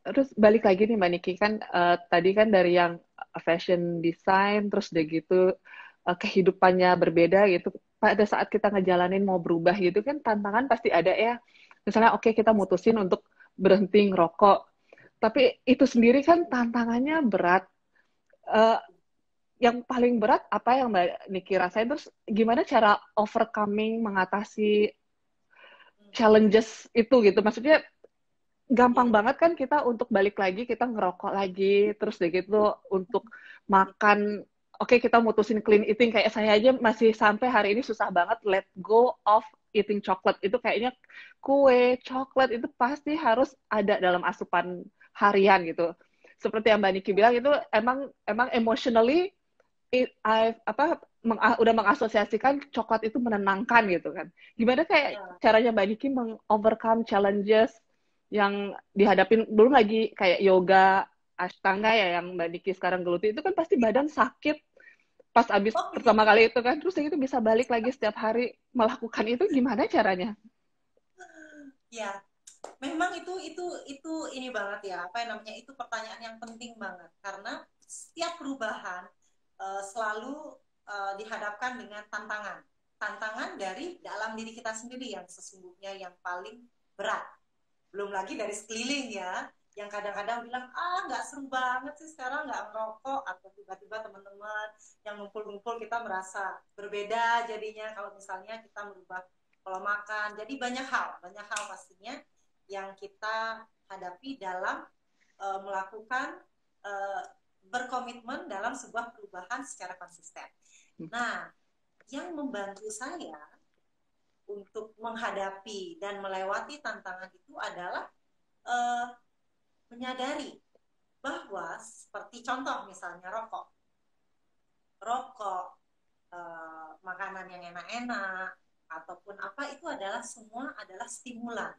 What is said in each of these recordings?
Terus balik lagi nih Mbak Niki kan tadi kan dari yang fashion design terus udah gitu kehidupannya berbeda gitu. Pada saat kita ngejalanin mau berubah gitu kan tantangan pasti ada ya. Misalnya oke kita mutusin untuk berhenti ngerokok, tapi itu sendiri kan tantangannya berat. Eh, yang paling berat apa yang Mbak Niki rasain terus gimana cara overcoming mengatasi challenges itu gitu. Maksudnya gampang Iya. banget kan kita untuk balik lagi, kita ngerokok lagi, terus deh gitu untuk makan, oke kita mutusin clean eating, kayak saya aja masih sampai hari ini susah banget let go of eating chocolate. Itu kayaknya kue, coklat itu pasti harus ada dalam asupan harian gitu. Seperti yang Mbak Niki bilang itu emang emang emotionally udah mengasosiasikan coklat itu menenangkan gitu kan. Gimana kayak Ya. caranya Mbak Niki meng-overcome challenges yang dihadapin belum lagi kayak yoga, ashtanga ya yang Mbak Niki sekarang geluti itu kan pasti badan sakit pas abis Oh iya. pertama kali itu kan terus itu bisa balik lagi setiap hari melakukan itu gimana caranya? Ya, memang itu ini banget ya, apa yang namanya itu pertanyaan yang penting banget karena setiap perubahan selalu dihadapkan dengan tantangan. Tantangan dari dalam diri kita sendiri yang sesungguhnya yang paling berat. Belum lagi dari sekeliling ya, yang kadang-kadang bilang nggak seru banget sih sekarang nggak merokok, atau tiba-tiba teman-teman yang ngumpul-ngumpul kita merasa berbeda jadinya kalau misalnya kita merubah pola makan. Jadi banyak hal pastinya yang kita hadapi dalam melakukan uh, berkomitmen dalam sebuah perubahan secara konsisten. Nah, yang membantu saya untuk menghadapi dan melewati tantangan itu adalah uh, menyadari bahwa seperti contoh misalnya rokok, makanan yang enak-enak ataupun apa itu adalah semua adalah stimulan.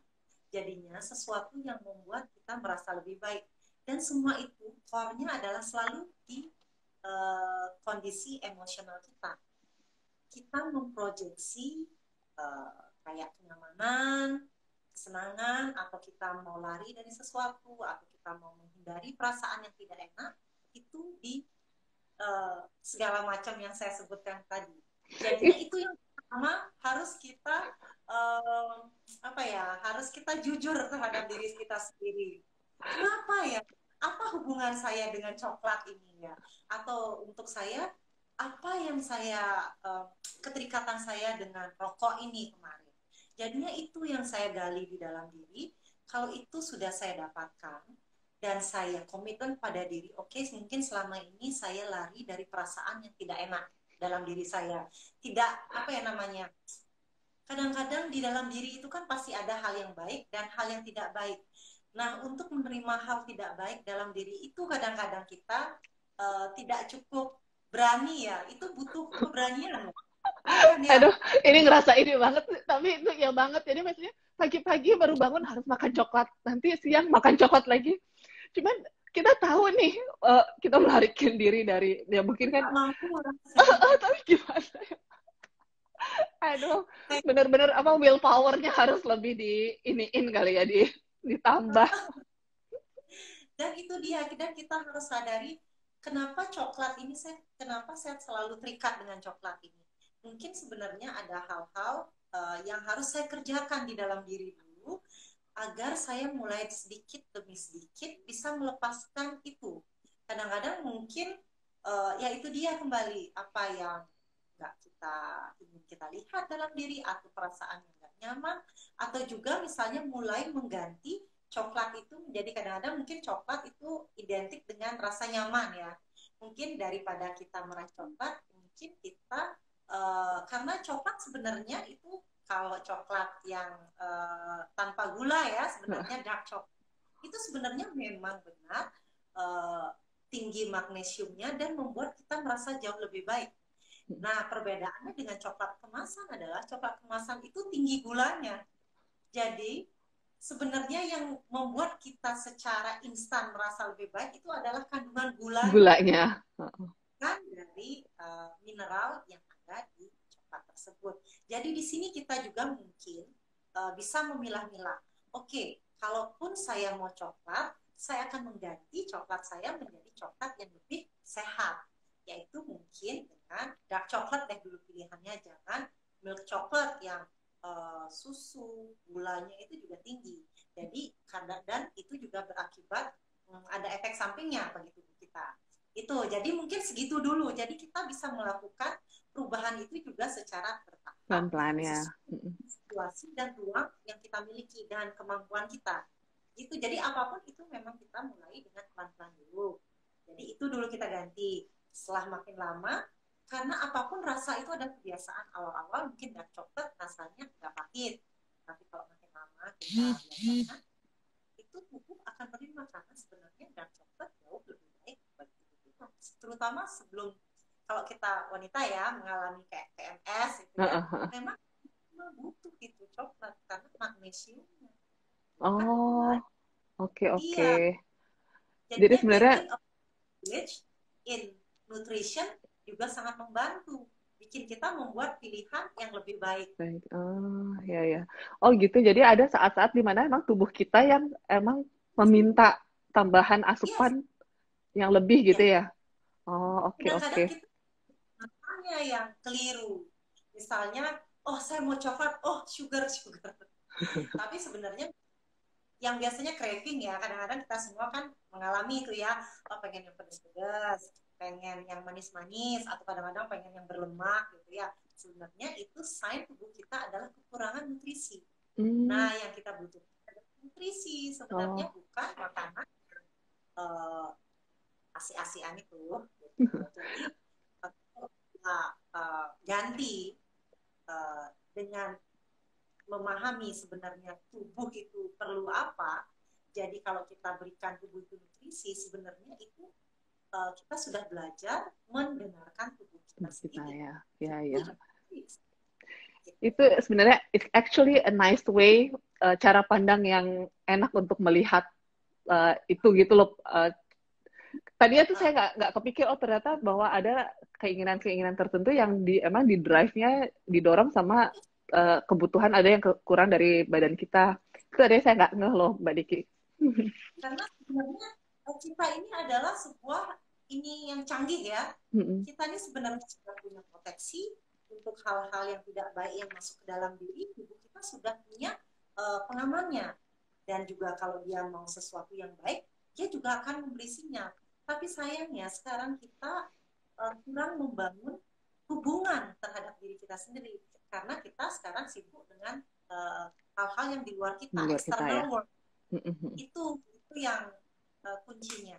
Jadinya sesuatu yang membuat kita merasa lebih baik. Dan semua itu core-nya adalah selalu di kondisi emosional kita. Kita memproyeksi kayak kenyamanan, kesenangan, atau kita mau lari dari sesuatu, atau kita mau menghindari perasaan yang tidak enak, itu di segala macam yang saya sebutkan tadi. Jadinya itu yang pertama harus kita apa ya, harus kita jujur terhadap diri kita sendiri. Kenapa ya? Apa hubungan saya dengan coklat ini ya? Atau untuk saya, apa yang saya keterikatan saya dengan rokok ini kemarin? Jadinya itu yang saya gali di dalam diri. Kalau itu sudah saya dapatkan, dan saya komitmen pada diri, oke, mungkin selama ini saya lari dari perasaan yang tidak enak dalam diri saya. Tidak, apa ya namanya, kadang-kadang di dalam diri itu kan pasti ada hal yang baik dan hal yang tidak baik. Nah, untuk menerima hal tidak baik dalam diri itu kadang-kadang kita tidak cukup berani ya. Itu butuh keberanian. Iya kan ya? Aduh, ini ngerasa ini banget, tapi itu ya banget. Jadi maksudnya pagi-pagi baru bangun harus makan coklat, nanti siang makan coklat lagi. Cuman kita tahu nih, kita melarikan diri dari, ya mungkin kan, Tidak mampu rasanya. tapi gimana ya? Aduh, bener-bener apa willpower-nya harus lebih di iniin kali ya, ditambah. Dan itu dia, dan kita harus sadari kenapa coklat ini kenapa saya selalu terikat dengan coklat ini. Mungkin sebenarnya ada hal-hal yang harus saya kerjakan di dalam diri dulu agar saya mulai sedikit demi sedikit bisa melepaskan itu. Kadang-kadang mungkin ya itu dia kembali apa yang nggak kita ingin kita lihat dalam diri, atau perasaan yang nggak nyaman, atau juga misalnya mulai mengganti coklat itu menjadi, kadang-kadang mungkin coklat itu identik dengan rasa nyaman ya. Mungkin daripada kita meraih coklat, mungkin kita karena coklat sebenarnya itu, kalau coklat yang tanpa gula ya, sebenarnya dark coklat itu sebenarnya memang benar tinggi magnesiumnya dan membuat kita merasa jauh lebih baik. Nah, perbedaannya dengan coklat kemasan adalah coklat kemasan itu tinggi gulanya. Jadi, sebenarnya yang membuat kita secara instan merasa lebih baik itu adalah kandungan gulanya, Gulanya. kan, dari mineral yang ada di coklat tersebut. Jadi di sini kita juga mungkin bisa memilah-milah. Oke, kalaupun saya mau coklat, saya akan mengganti coklat saya menjadi coklat yang lebih sehat, yaitu mungkin dengan dark coklat deh dulu pilihannya, jangan milk coklat yang susu gulanya itu juga tinggi. Jadi dan itu juga berakibat ada efek sampingnya bagi tubuh kita. Itu jadi mungkin segitu dulu. Jadi kita bisa melakukan perubahan itu juga secara bertahap Pelan-pelan ya. sesuai situasi dan ruang yang kita miliki dan kemampuan kita. Itu jadi apapun itu memang kita mulai dengan pelan-pelan dulu. Jadi itu dulu kita ganti. Setelah makin lama, karena apapun rasa itu ada kebiasaan awal-awal mungkin dark coklat rasanya nggak pahit. Tapi kalau makin lama kita biasakan, itu tubuh akan menerima karena sebenarnya dark coklat jauh lebih baik bagi tubuh kita. Terutama sebelum kalau kita wanita ya mengalami kayak PMS itu ya, memang butuh itu coklat karena magnesiumnya. Oh, oke oke. Iya, Jadi jadinya sebenarnya getting a privilege in nutrition juga sangat membantu bikin kita membuat pilihan yang lebih baik. baik. Oh, ya ya. Oh gitu. Jadi ada saat-saat di mana emang tubuh kita yang emang meminta tambahan Yes, asupan yang lebih gitu ya. ya. Oh, oke oke. Kadang-kadang kita makanya yang keliru. Misalnya, oh saya mau coklat, oh sugar, sugar. Tapi sebenarnya yang biasanya craving ya, kadang-kadang kita semua kan mengalami itu ya, oh pengen yang pedas-pedas, pengen yang manis-manis, atau kadang-kadang pengen yang berlemak gitu ya. Sebenarnya itu sign tubuh kita adalah kekurangan nutrisi. Hmm. Nah, yang kita butuhkan adalah nutrisi, sebenarnya Oh. bukan makanan uh, asi-asian itu. Gitu. Jadi, kita ganti dengan memahami sebenarnya tubuh itu perlu apa. Jadi kalau kita berikan tubuh itu nutrisi, sebenarnya itu kita sudah belajar mendengarkan tubuh kita Kita sendiri. ya. Ya Itu ya. juga gitu. Itu sebenarnya it's actually a nice way, cara pandang yang enak untuk melihat itu gitu loh. Tadinya tuh saya nggak kepikir, oh ternyata bahwa ada keinginan-keinginan tertentu yang emang di drive-nya didorong sama kebutuhan ada yang kurang dari badan kita. Itu tadinya saya nggak ngeh loh, Mbak Diki. Karena sebenarnya kita ini adalah sebuah ini yang canggih ya. Kita ini sebenarnya sudah punya proteksi untuk hal-hal yang tidak baik yang masuk ke dalam diri. Tubuh kita sudah punya pengamannya. Dan juga kalau dia mau sesuatu yang baik, dia juga akan memberi sinyal. Tapi sayangnya sekarang kita kurang membangun hubungan terhadap diri kita sendiri. Karena kita sekarang sibuk dengan hal-hal yang di luar kita, Di luar kita ya. external world. Itu yang kuncinya.